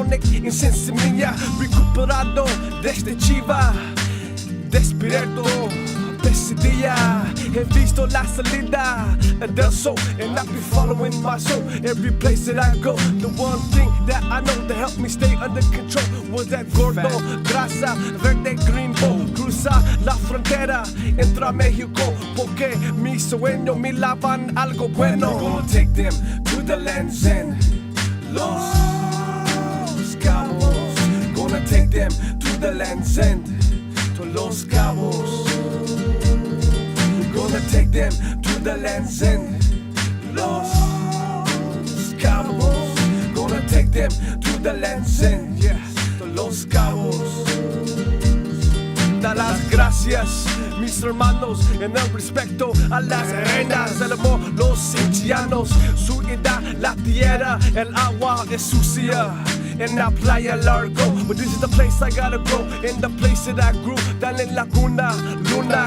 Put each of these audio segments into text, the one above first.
chronic insensimilia, recuperado desde Chiva, despierto, pesadilla, he visto la salida del sol, and I be following my soul every place that I go. The one thing that I know that helped me stay under control was that gordo, grasa, verde, green bowl. Cruza la frontera, entra a México, porque mi sueño miraban algo bueno. We're gonna take them to the land's end, Los Cabos. Gonna take them to the land's end, to Los Cabos. Gonna take them to the land's end, Los Cabos. Gonna take them to the land's end, yeah, to Los Cabos. Da las gracias, mis hermanos, en el respeto a las arenas, el amor, los haitianos, su edad, la tierra, el agua es sucia. En la playa largo, but this is the place I gotta go, in the place that I grew, down in Laguna, Luna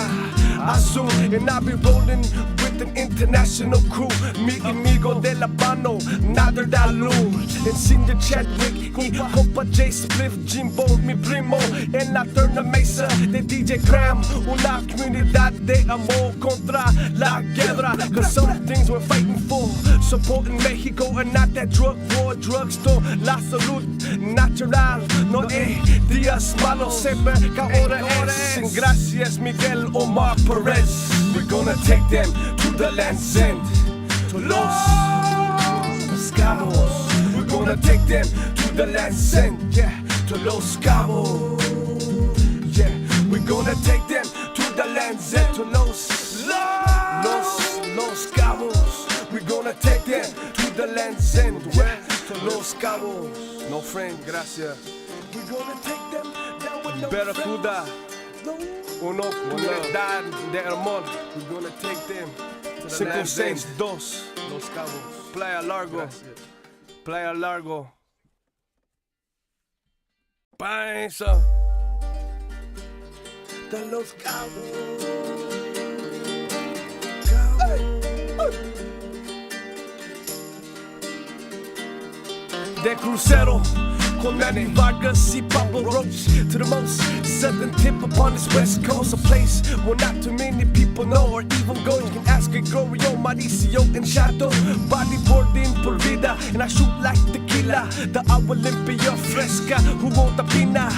Azul, and I be rolling with an international crew. Mi amigo de la mano, Nader Dalul, and Senior Chadwick, y compa J Spliff, Jimbo, mi primo, en la Terna Mesa de DJ Cram, una comunidad de amor contra la guerra, cause some things we're fighting for, supporting Mexico and not that drug war, drugstore, la salud natural, no hay días malos, siempre que ahora es, and gracias Miguel Omar Perez. We're gonna take them to the land's end, to Los Cabos. We're gonna take them to the land's end, yeah, to Los Cabos. Yeah, we're gonna take them to the land's end, to Los Cabos. We're gonna take them to the land's end, where? To Los Cabos. No friend, gracias. We're gonna take them down with no Barracuda. Uno, comunidad de amor. We're gonna take them to the land's end. 562 Los Cabos. Playa Largo. Gracias. Playa Largo. Paisa de Los Cabos. De crucero con Manny Vargas y Pablo Roach, to the most southern tip upon this west coast, a place where not too many people know or even go. You can ask Gregorio, Mauricio, and Shadow. Bodyboarding por vida, and I shoot like tequila. The agua limpia, fresca, jugo tapina.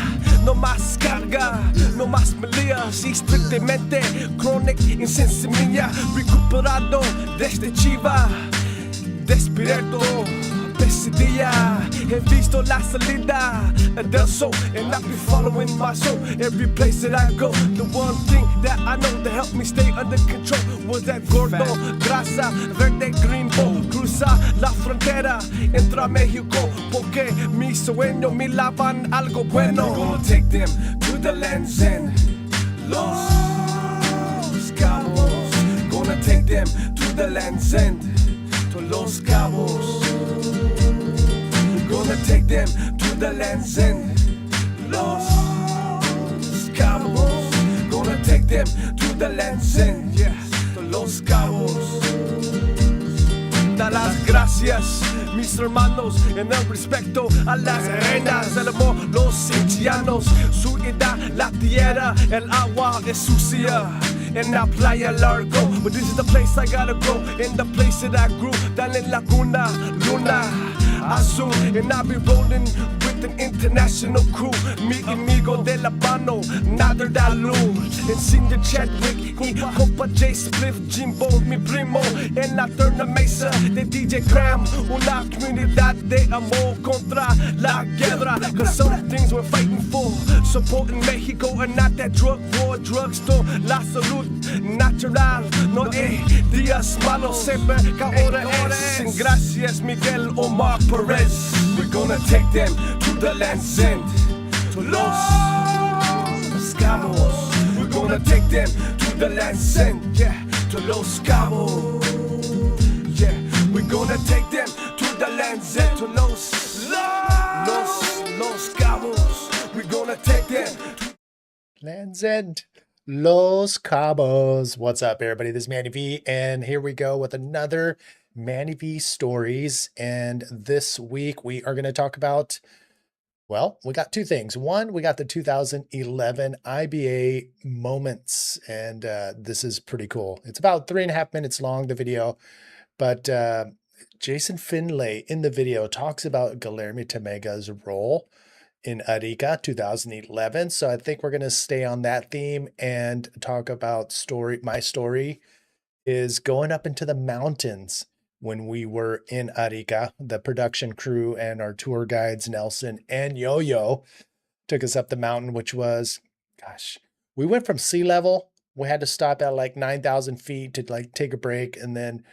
No más carga, no más melías, y strictamente chronic insensimilia, recuperado desde Chiva, despierto, pesadilla, he visto la salida del sol, and I be following my soul every place that I go. The one thing that I know that helped me stay under control was that gordo, grasa, verde, green bowl. Cruza la frontera, entra a México, porque mi sueño miraban algo bueno. We're gonna take them to the land's end, Los Cabos. Gonna take them to the land's end, to Los Cabos. Gonna take them to the land's end, Los Cabos. Gonna take them to the land's end, yeah, to Los Cabos. Da las gracias, mis hermanos, en el respeto a las arenas, el amor, los haitianos, su edad, la tierra, el agua es sucia. En la playa largo, but this is the place I gotta go, in the place that I grew, down in Laguna, Luna Azul, and I be rolling with an international crew. Mi amigo de la mano, Nader Dalul, and Senior Chadwick, y compa J Spliff, Jimbo, mi primo, en la Terna Mesa de DJ Cram, una comunidad de amor contra la guerra, cause some things we're fighting for, supporting Mexico and not that drug war, drugstore, la salud natural, no hay días malos, siempre que ahora es, and gracias Miguel Omar Perez. We're gonna take them to the land's end, to Los Cabos. We're gonna take them to the land's end, yeah, to Los Cabos. Yeah, we're gonna take them to the land's end, to Los Cabos. We're gonna take them to Land's End, Los Cabos. What's up, everybody? This is Manny V, and here we go with another Manny V stories. And this week we are going to talk about Well, we got two things. One, we got the 2011 IBA moments, and this is pretty cool. It's about 3.5 minutes long, the video, but Jason Finlay in the video talks about Guilherme Temega's role in Arica 2011. So I think we're going to stay on that theme and talk about my story is going up into the mountains when we were in Arica. The production crew and our tour guides, Nelson and Yo-Yo, took us up the mountain, which was, gosh, we went from sea level. We had to stop at like 9,000 feet to like take a break. And then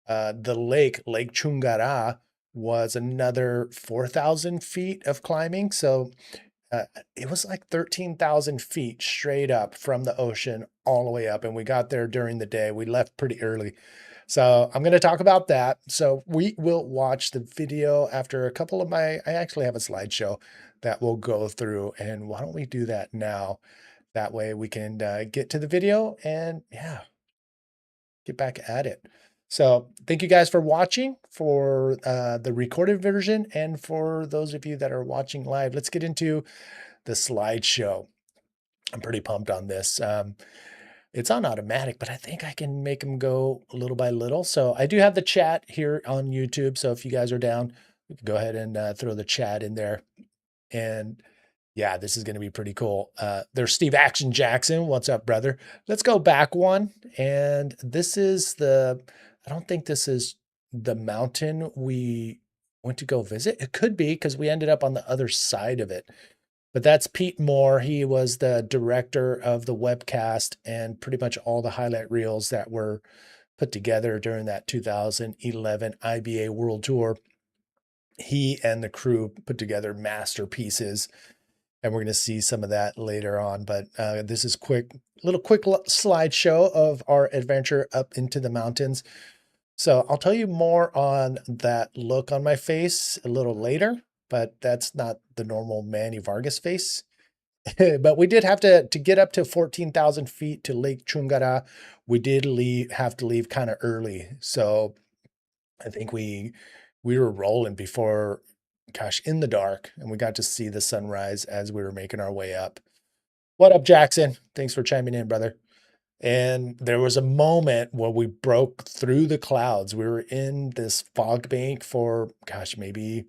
the Lake Chungara, was another 4,000 feet of climbing. So it was like 13,000 feet straight up from the ocean all the way up. And we got there during the day. We left pretty early. So I'm going to talk about that. So we will watch the video after a couple of I actually have a slideshow that we'll go through. And why don't we do that now? That way we can get to the video and yeah, get back at it. So thank you guys for watching for the recorded version and for those of you that are watching live. Let's get into the slideshow. I'm pretty pumped on this. It's on automatic, but I think I can make them go little by little. So I do have the chat here on YouTube. So if you guys are down, we can go ahead and throw the chat in there. And yeah, this is going to be pretty cool. There's Steve Action Jackson. What's up, brother? Let's go back one. And this is I don't think this is the mountain we went to go visit. It could be because we ended up on the other side of it. But that's Pete Moore. He was the director of the webcast and pretty much all the highlight reels that were put together during that 2011 IBA World Tour. He and the crew put together masterpieces, and we're going to see some of that later on. But this is little quick slideshow of our adventure up into the mountains. So I'll tell you more on that look on my face a little later, but that's not the normal Manny Vargas face. But we did have to get up to 14,000 feet to Lake Chungara. We did have to leave kind of early. So I think we were rolling before, gosh, in the dark, and we got to see the sunrise as we were making our way up. What up, Jackson? Thanks for chiming in, brother. And there was a moment where we broke through the clouds. We were in this fog bank for, gosh, maybe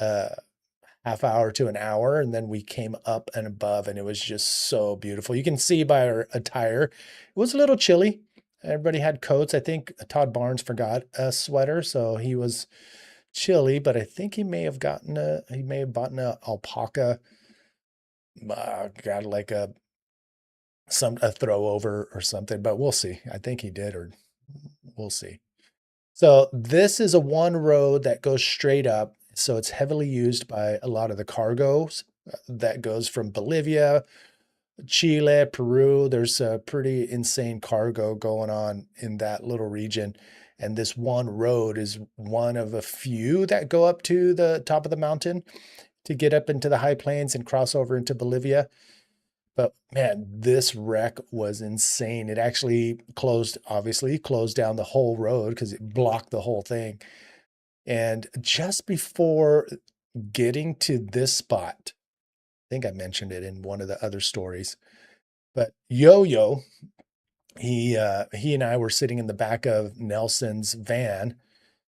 half hour to an hour. And then we came up and above, and it was just so beautiful. You can see by our attire, it was a little chilly. Everybody had coats. I think Todd Barnes forgot a sweater, so he was chilly, but I think he may have bought an alpaca, got like a throw over or something, but we'll see. I think he did, or we'll see. So this is a one road that goes straight up. So it's heavily used by a lot of the cargoes that goes from Bolivia, Chile, Peru. There's a pretty insane cargo going on in that little region. And this one road is one of a few that go up to the top of the mountain to get up into the high plains and cross over into Bolivia. But man, this wreck was insane. It actually closed down the whole road because it blocked the whole thing. And just before getting to this spot, I think I mentioned it in one of the other stories, but Yo-Yo, he and I were sitting in the back of Nelson's van,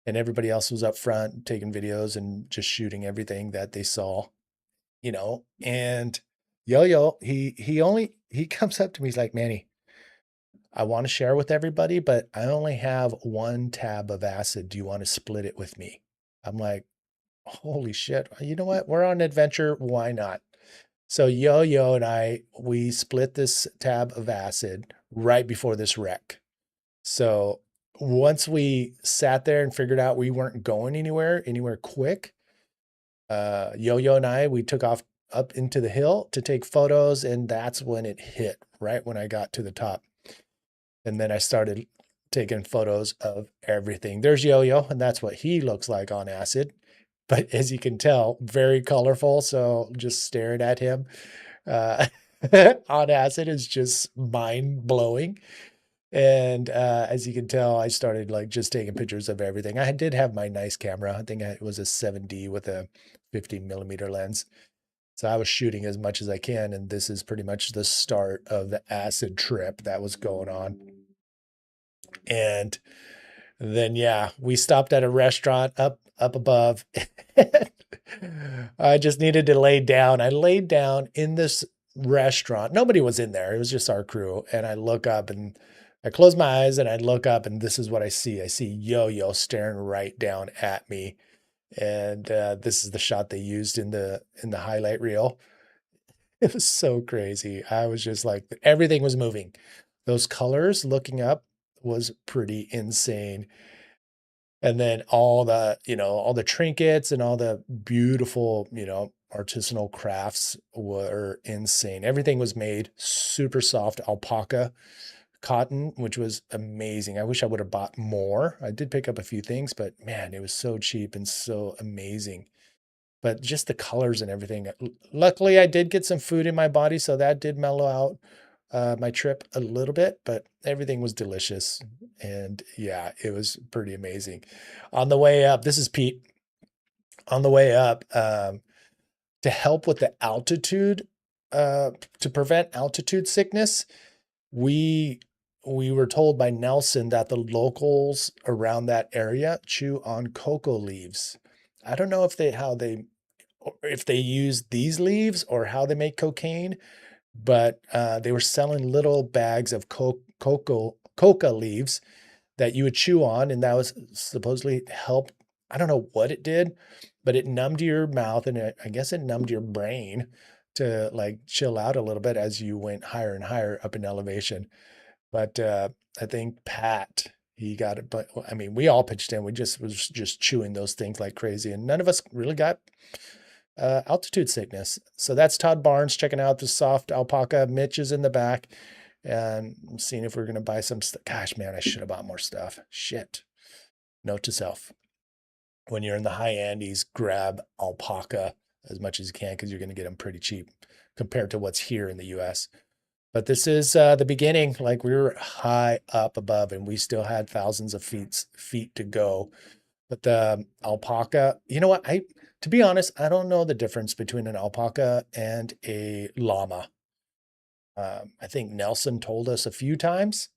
and everybody else was up front taking videos and just shooting everything that they saw, and Yo-Yo, he comes up to me. He's like, Manny, I want to share with everybody, but I only have one tab of acid. Do you want to split it with me? I'm like, holy shit. You know what? We're on an adventure. Why not? So Yo-Yo and we split this tab of acid right before this wreck. So once we sat there and figured out we weren't going anywhere quick, Yo-Yo and we took off up into the hill to take photos, and that's when it hit, right when I got to the top. And then I started taking photos of everything. There's Yo-Yo, and that's what he looks like on acid. But as you can tell, very colorful. So just staring at him on acid is just mind blowing. And as you can tell, I started like just taking pictures of everything. I did have my nice camera. I think it was a 7D with a 15mm lens. So I was shooting as much as I can, and this is pretty much the start of the acid trip that was going on. And then yeah, we stopped at a restaurant up above. I just needed to lay down. I laid down in this restaurant. Nobody was in there. It was just our crew. And I look up and I close my eyes and I look up and this is what I see. I see Yo-Yo staring right down at me. And this is the shot they used in the highlight reel. It was so crazy. I was just like, everything was moving. Those colors looking up was pretty insane. And then all the, all the trinkets and all the beautiful, artisanal crafts were insane. Everything was made super soft alpaca cotton, which was amazing. I wish I would have bought more. I did pick up a few things, but man, it was so cheap and so amazing. But just the colors and everything. Luckily, I did get some food in my body, so that did mellow out my trip a little bit, but everything was delicious. And yeah, it was pretty amazing. On the way up, this is Pete. On the way up, to help with the altitude, to prevent altitude sickness, we were told by Nelson that the locals around that area chew on cocoa leaves. I don't know if they use these leaves or how they make cocaine, but they were selling little bags of coca leaves that you would chew on, and that was supposedly help. I don't know what it did, but it numbed your mouth, and I guess it numbed your brain to like chill out a little bit as you went higher and higher up in elevation. But I think Pat, he got it. But I mean, we all pitched in. We was just chewing those things like crazy, and none of us really got altitude sickness. So that's Todd Barnes checking out the soft alpaca. Mitch is in the back, and I'm seeing if we're gonna buy some stuff. Gosh, man, I should have bought more stuff. Shit. Note to self: when you're in the high Andes, grab alpaca as much as you can because you're gonna get them pretty cheap compared to what's here in the U.S. But this is the beginning. Like, we were high up above and we still had thousands of feet to go. But the alpaca, you know what? To be honest, I don't know the difference between an alpaca and a llama. I think Nelson told us a few times,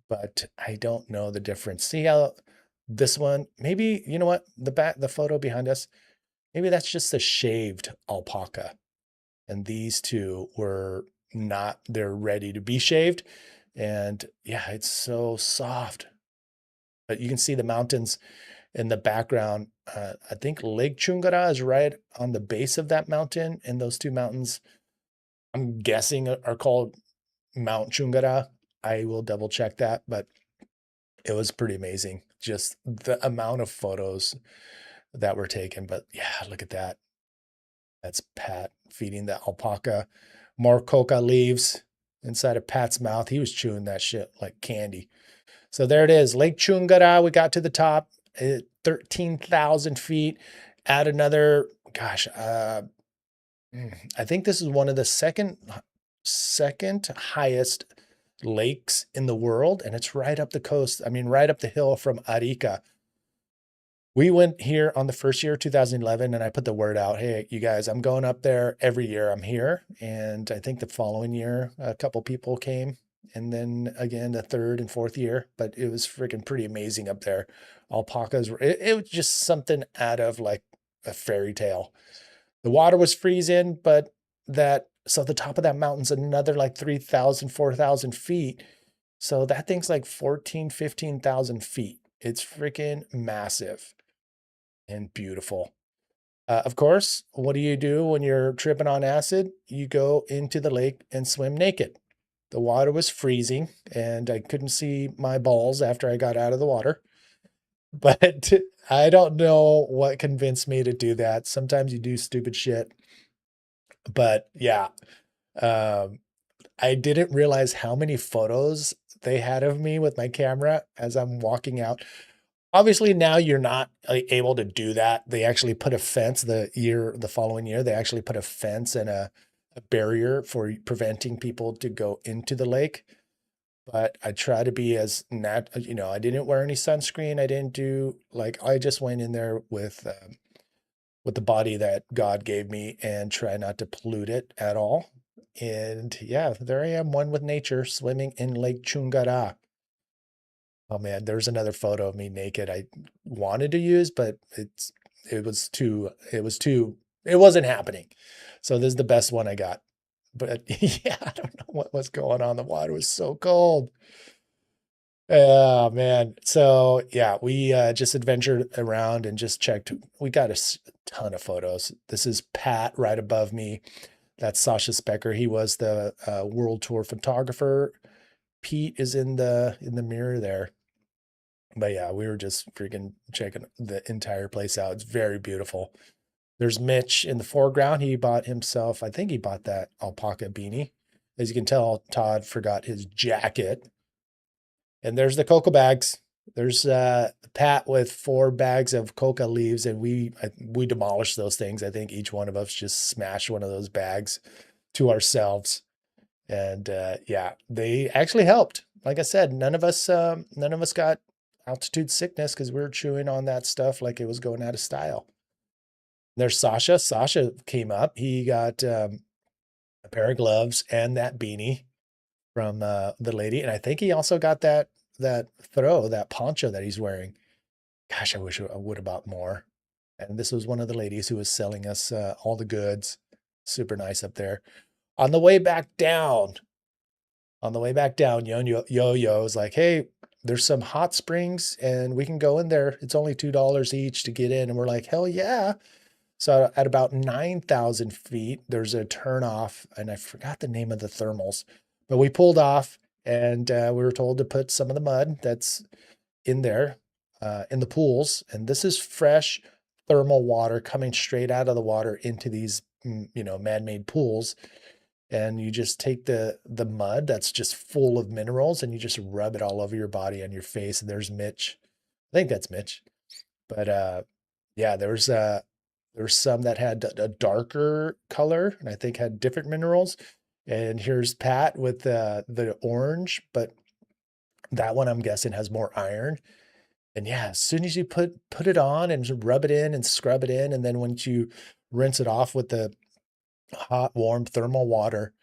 but I don't know the difference. See how this one, maybe, you know what? The photo behind us, maybe that's just a shaved alpaca. And these two were not, they're ready to be shaved. And yeah, it's so soft. But you can see the mountains in the background. I think Lake Chungara is right on the base of that mountain. And those two mountains, I'm guessing, are called Mount Chungara. I will double check that, but it was pretty amazing. Just the amount of photos that were taken. But yeah, look at that. That's Pat feeding the alpaca more coca leaves inside of Pat's mouth. He was chewing that shit like candy. So there it is, Lake Chungara. We got to the top, 13,000 feet. Add another, gosh, I think this is one of the second highest lakes in the world, and it's right up the coast. I mean, right up the hill from Arica. We went here on the first year, 2011, and I put the word out, hey, you guys, I'm going up there every year. I'm here. And I think the following year, a couple people came, and then again, the third and fourth year, but it was freaking pretty amazing up there. Alpacas, it was just something out of like a fairy tale. The water was freezing, but so the top of that mountain's another like 3,000, 4,000 feet. So that thing's like 14, 15,000 feet. It's freaking massive and beautiful. Of course, what do you do when you're tripping on acid? You go into the lake and swim naked. The water was freezing and I couldn't see my balls after I got out of the water. But I don't know what convinced me to do that. Sometimes you do stupid shit. But yeah, I didn't realize how many photos they had of me with my camera as I'm walking out. Obviously, now you're not able to do that. They actually put a fence the following year. They actually put a fence and a barrier for preventing people to go into the lake. But I try to be as I didn't wear any sunscreen. I didn't do I just went in there with with the body that God gave me and try not to pollute it at all. And yeah, there I am, one with nature, swimming in Lake Chungara. Oh man, there's another photo of me naked I wanted to use, but it wasn't happening. So this is the best one I got. But yeah, I don't know what was going on. The water was so cold. Oh man. So yeah, we just adventured around and just checked. We got a ton of photos. This is Pat right above me. That's Sasha Specker. He was the World Tour photographer. Pete is in the mirror there. But yeah, we were just freaking checking the entire place out. It's very beautiful. There's Mitch in the foreground. He bought himself, I think he bought that alpaca beanie. As you can tell, Todd forgot his jacket. And there's the coca bags. There's Pat with 4 bags of coca leaves, and we demolished those things. I think each one of us just smashed one of those bags to ourselves. And yeah, they actually helped. Like I said, none of us got altitude sickness because we were chewing on that stuff like it was going out of style. There's Sasha. Sasha came up. He got a pair of gloves and that beanie from the lady. And I think he also got that poncho that he's wearing. Gosh, I wish I would have bought more. And this was one of the ladies who was selling us all the goods. Super nice up there. On the way back down, Yo-Yo was like, hey, there's some hot springs and we can go in there. It's only $2 each to get in. And we're like, hell yeah. So at about 9,000 feet, there's a turnoff, and I forgot the name of the thermals, but we pulled off and we were told to put some of the mud that's in there in the pools. And this is fresh thermal water coming straight out of the water into these, man-made pools. And you just take the mud that's just full of minerals and you just rub it all over your body and your face. And there's Mitch. I think that's Mitch. But yeah, there's some that had a darker color and I think had different minerals. And here's Pat with the orange, but that one I'm guessing has more iron. And yeah, as soon as you put it on and rub it in and scrub it in, and then once you rinse it off with the hot, warm thermal water,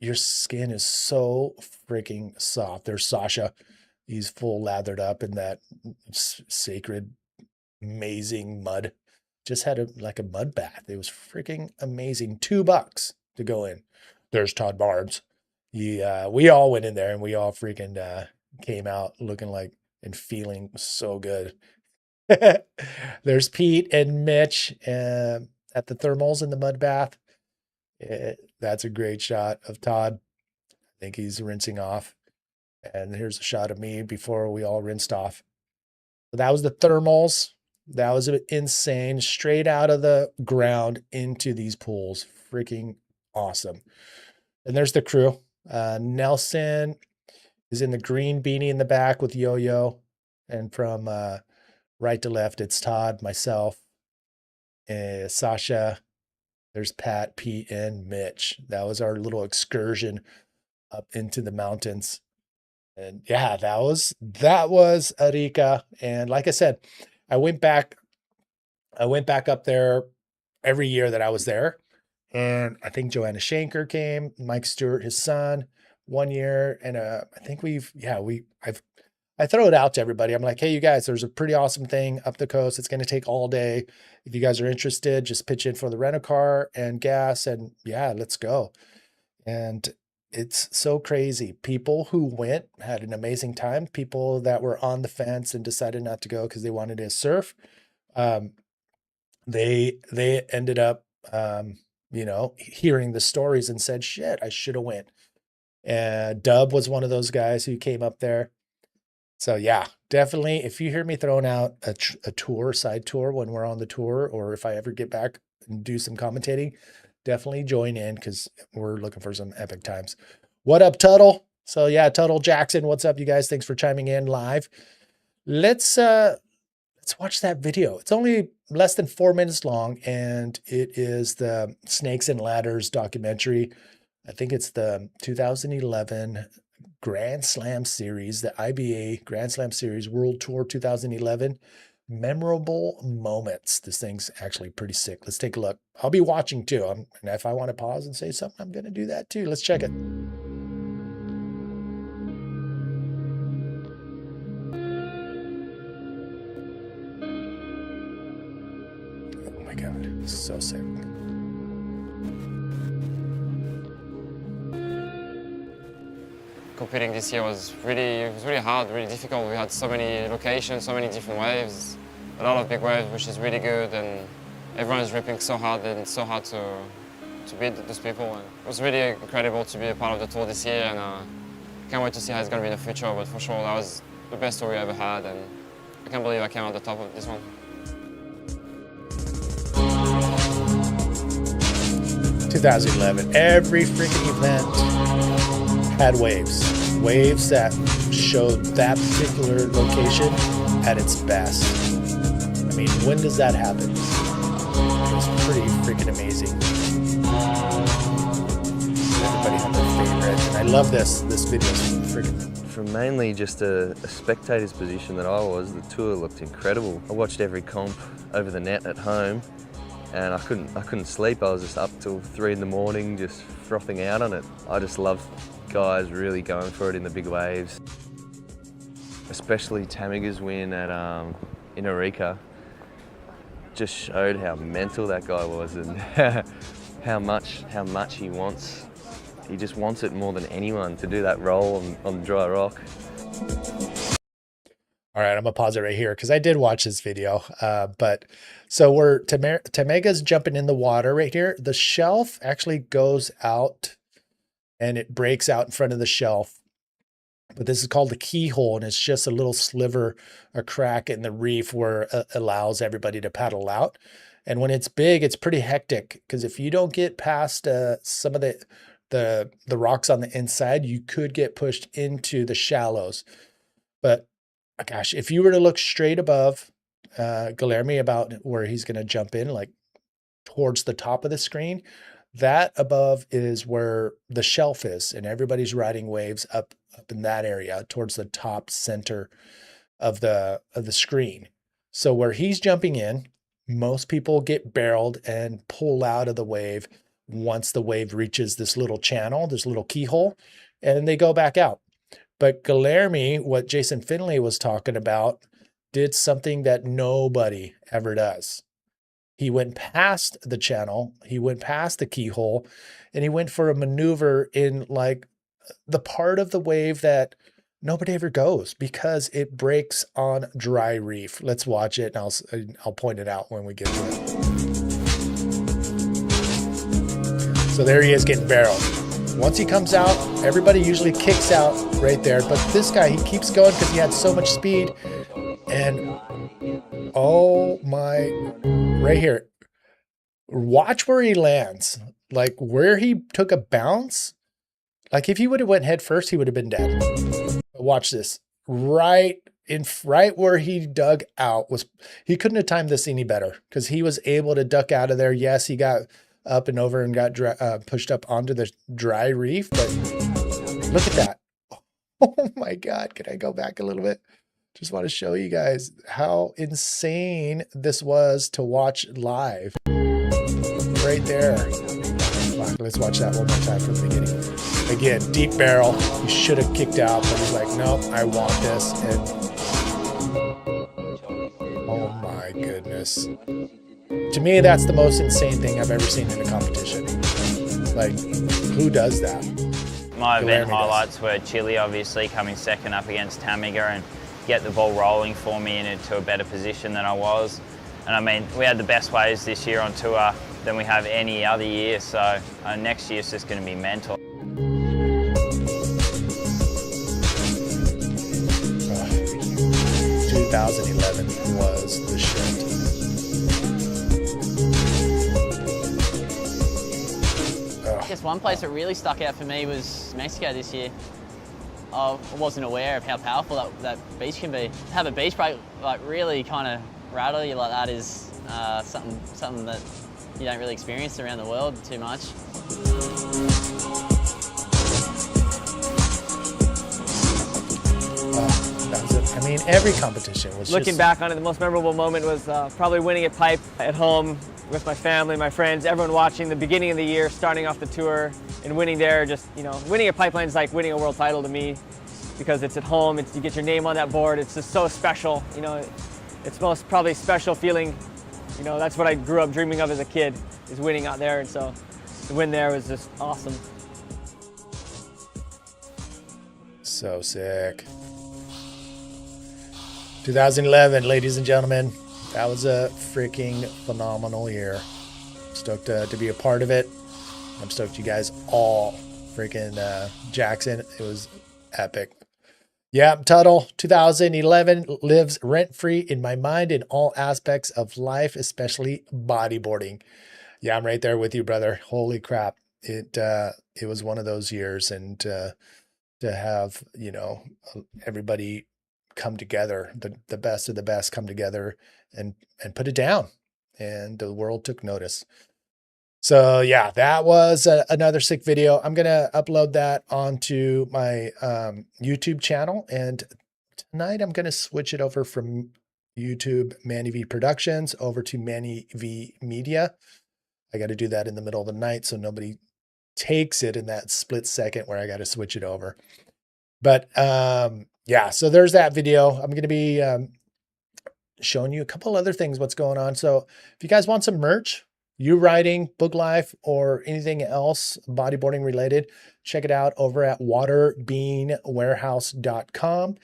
your skin is so freaking soft. There's Sasha. He's full lathered up in that sacred, amazing mud. Just had like a mud bath. It was freaking amazing. $2 to go in. There's Todd Barbs. We all went in there and we all freaking came out looking like and feeling so good. There's Pete and Mitch at the thermals in the mud bath. That's a great shot of Todd. I think he's rinsing off. And here's a shot of me before we all rinsed off. So that was the thermals. That was insane. Straight out of the ground into these pools. Freaking awesome. And there's the crew. Nelson is in the green beanie in the back with Yo-Yo. And from right to left, it's Todd, myself, Sasha. There's Pat, Pete, and Mitch. That was our little excursion up into the mountains. And yeah, that was Arica. And like I said, I went back up there every year that I was there. And I think Joanna Shanker came, Mike Stewart, his son, 1 year. And I think I throw it out to everybody. I'm like, hey, you guys, there's a pretty awesome thing up the coast. It's going to take all day. If you guys are interested, just pitch in for the rental car and gas. And yeah, let's go. And it's so crazy. People who went had an amazing time. People that were on the fence and decided not to go because they wanted to surf. They ended up, hearing the stories and said, shit, I should have went. And Dub was one of those guys who came up there. So yeah, definitely. If you hear me throwing out a side tour when we're on the tour, or if I ever get back and do some commentating, definitely join in because we're looking for some epic times. What up, Tuttle? So yeah, Tuttle Jackson, what's up, you guys? Thanks for chiming in live. Let's watch that video. It's only less than 4 minutes long, and it is the Snakes and Ladders documentary. I think it's the 2011 Grand Slam Series, the IBA Grand Slam Series World Tour 2011 Memorable moments. This thing's actually pretty sick. Let's take a look. I'll be watching too. And if I want to pause and say something, I'm going to do that too. Let's check it. Oh my God, this is so sick. Competing this year was really hard, really difficult. We had so many locations, so many different waves, a lot of big waves, which is really good, and everyone is ripping so hard and it's so hard to beat those people. And it was really incredible to be a part of the tour this year, and I can't wait to see how it's going to be in the future. But for sure, that was the best tour we ever had, and I can't believe I came out the top of this one. 2011, every freaking event had waves that showed that particular location at its best. I mean, when does that happen? It was pretty freaking amazing. Everybody had their favorite, and I love this video is freaking. From mainly just a spectator's position that I was, the tour looked incredible. I watched every comp over the net at home, and I couldn't sleep. I was just up till 3 in the morning, just frothing out on it. I just love guys really going for it in the big waves. Especially Tamiga's win at in Arica just showed how mental that guy was, and how much he wants. He just wants it more than anyone to do that roll on dry rock. All right, I'm gonna pause it right here because I did watch this video. But so Tamiga's jumping in the water right here. The shelf actually goes out and it breaks out in front of the shelf. But this is called the keyhole, and it's just a little sliver, a crack in the reef where it allows everybody to paddle out. And when it's big, it's pretty hectic because if you don't get past some of the rocks on the inside, you could get pushed into the shallows. But gosh, if you were to look straight above Guilherme about where he's going to jump in, like towards the top of the screen, that above is where the shelf is, and everybody's riding waves up in that area towards the top center of the screen. So where he's jumping in, most people get barreled and pull out of the wave once the wave reaches this little channel, this little keyhole, and they go back out. But Guilherme, what Jason Finley was talking about, did something that nobody ever does. He went past the channel, he went past the keyhole, and he went for a maneuver in like the part of the wave that nobody ever goes because it breaks on dry reef. Let's watch it, and I'll point it out when we get to it. So there he is getting barreled. Once he comes out, everybody usually kicks out right there. But this guy, he keeps going because he had so much speed. And oh my, right here. Watch where he lands. Like where he took a bounce. Like if he would have went head first, he would have been dead. But watch this. Right where he dug out was, he couldn't have timed this any better because he was able to duck out of there. Yes, he got up and over and got pushed up onto the dry reef, but look at that. Oh my God. Can I go back a little bit? Just want to show you guys how insane this was to watch live. Right there. Let's watch that one more time from the beginning. Again, deep barrel. He should have kicked out, but he's like, nope, I want this. And oh my goodness. To me, that's the most insane thing I've ever seen in a competition. Like, who does that? My event highlights were Chile, obviously, coming second up against Tamiga and get the ball rolling for me into a better position than I was. And I mean, we had the best waves this year on tour than we have any other year, so next year's just going to be mental. 2011 was the shit. I guess one place that really stuck out for me was Mexico this year. I wasn't aware of how powerful that beach can be. To have a beach break like really kind of rattle you like that is something that you don't really experience around the world too much. That was I mean, every competition was Looking just... back on it, the most memorable moment was probably winning at Pipe at home with my family, my friends, everyone watching the beginning of the year, starting off the tour and winning there. Just, you know, winning at Pipeline is like winning a world title to me because it's at home, you get your name on that board. It's just so special, you know. It's most probably special feeling, you know, that's what I grew up dreaming of as a kid, is winning out there. And so the win there was just awesome. So sick. 2011, ladies and gentlemen, that was a freaking phenomenal year. Stoked to be a part of it. I'm stoked you guys all freaking Jackson. It was epic. Yeah, Tuttle, 2011 lives rent-free in my mind in all aspects of life, especially bodyboarding. Yeah, I'm right there with you, brother. Holy crap. It was one of those years, and to have, you know, everybody come together, the best of the best come together and put it down, and the world took notice. So yeah, that was another sick video. I'm going to upload that onto my YouTube channel. And tonight I'm going to switch it over from YouTube Manny V Productions over to Manny V Media. I got to do that in the middle of the night so nobody takes it in that split second where I got to switch it over. But yeah, so there's that video. I'm going to be showing you a couple other things, what's going on. So if you guys want some merch, you riding, book life, or anything else bodyboarding related, check it out over at waterbeanwarehouse.com.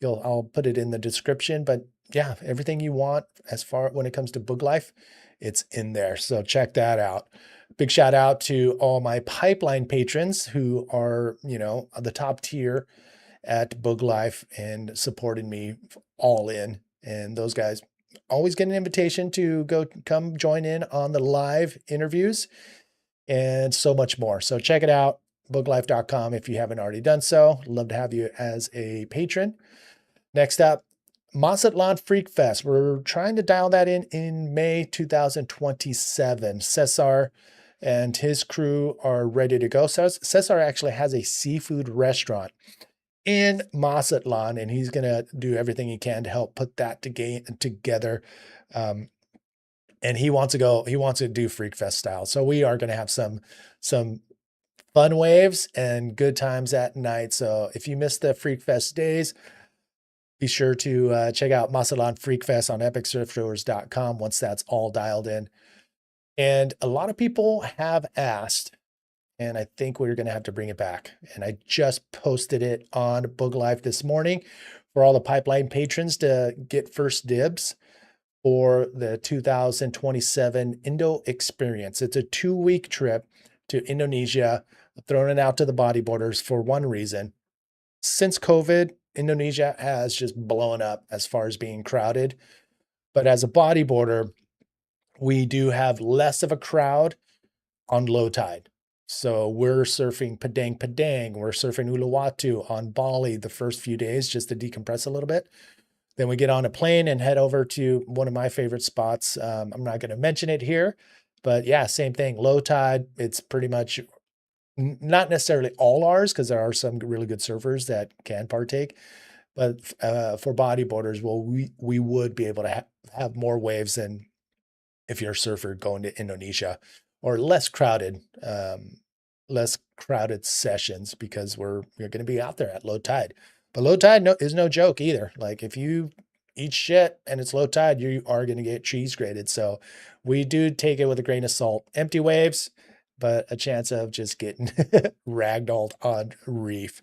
I'll put it in the description, but yeah, everything you want as far when it comes to book life, it's in there. So check that out. Big shout out to all my pipeline patrons who are, you know, the top tier at Book Life and supporting me all in. And those guys always get an invitation to come join in on the live interviews and so much more. So check it out, booklife.com, if you haven't already done so. Love to have you as a patron. Next up, Mazatlan Freak Fest. We're trying to dial that in May 2027. Cesar and his crew are ready to go. Cesar actually has a seafood restaurant in Mazatlan, and he's going to do everything he can to help put that together. And he wants to do Freak Fest style. So we are going to have some fun waves and good times at night. So if you missed the Freak Fest days, be sure to check out Mazatlan Freak Fest on epicsurftours.com once that's all dialed in. And a lot of people have asked, and I think we're going to have to bring it back. And I just posted it on Book Life this morning for all the pipeline patrons to get first dibs for the 2027 Indo Experience. It's a 2-week trip to Indonesia. I'm throwing it out to the bodyboarders for one reason. Since COVID, Indonesia has just blown up as far as being crowded. But as a bodyboarder, we do have less of a crowd on low tide. So we're surfing Padang Padang, we're surfing Uluwatu on Bali the first few days just to decompress a little bit. Then we get on a plane and head over to one of my favorite spots. I'm not going to mention it here, but yeah, same thing. Low tide, it's pretty much not necessarily all ours because there are some really good surfers that can partake. But for bodyboarders, well, we would be able to have more waves than if you're a surfer going to Indonesia, or less crowded sessions because we're going to be out there at low tide. But low tide is no joke either. Like if you eat shit and it's low tide, you are going to get cheese grated. So we do take it with a grain of salt. Empty waves, but a chance of just getting ragdolled on reef.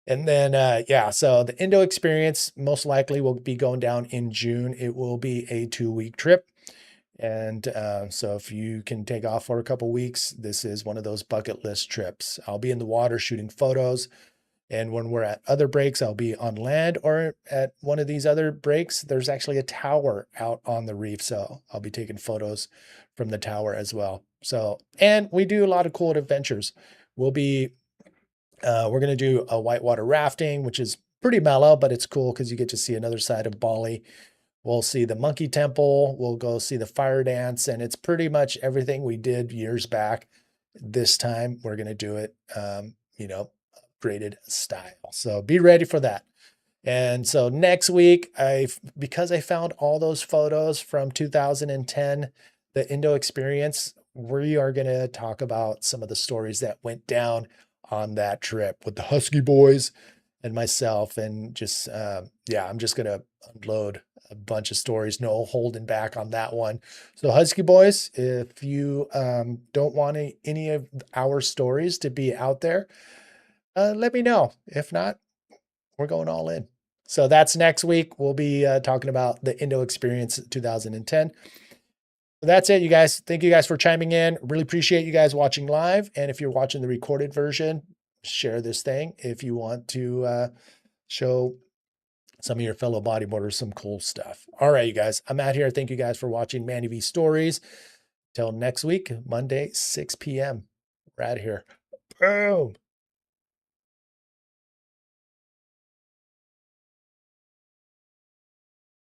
And then, yeah, so the Indo Experience most likely will be going down in June. It will be a 2-week trip. And so if you can take off for a couple weeks, this is one of those bucket list trips. I'll be in the water shooting photos. And when we're at other breaks, I'll be on land, or at one of these other breaks, there's actually a tower out on the reef. So I'll be taking photos from the tower as well. So, and we do a lot of cool adventures. We're going to do a whitewater rafting, which is pretty mellow, but it's cool because you get to see another side of Bali. We'll see the monkey temple. We'll go see the fire dance, and it's pretty much everything we did years back. This time we're going to do it, upgraded style. So be ready for that. And so next week, because I found all those photos from 2010, the Indo experience, we are going to talk about some of the stories that went down on that trip with the Husky boys and myself. And just, yeah, I'm just going to unload a bunch of stories, no holding back on that one. So Husky boys, if you don't want any of our stories to be out there, let me know. If not, we're going all in. So that's next week. We'll be talking about the Indo experience 2010. So that's it, you guys. Thank you guys for chiming in. Really appreciate you guys watching live. And if you're watching the recorded version, share this thing if you want to show some of your fellow bodyboarders some cool stuff. All right, you guys, I'm out here. Thank you guys for watching Manny V Stories. Till next week, Monday, 6 p.m. We're out of here. Boom.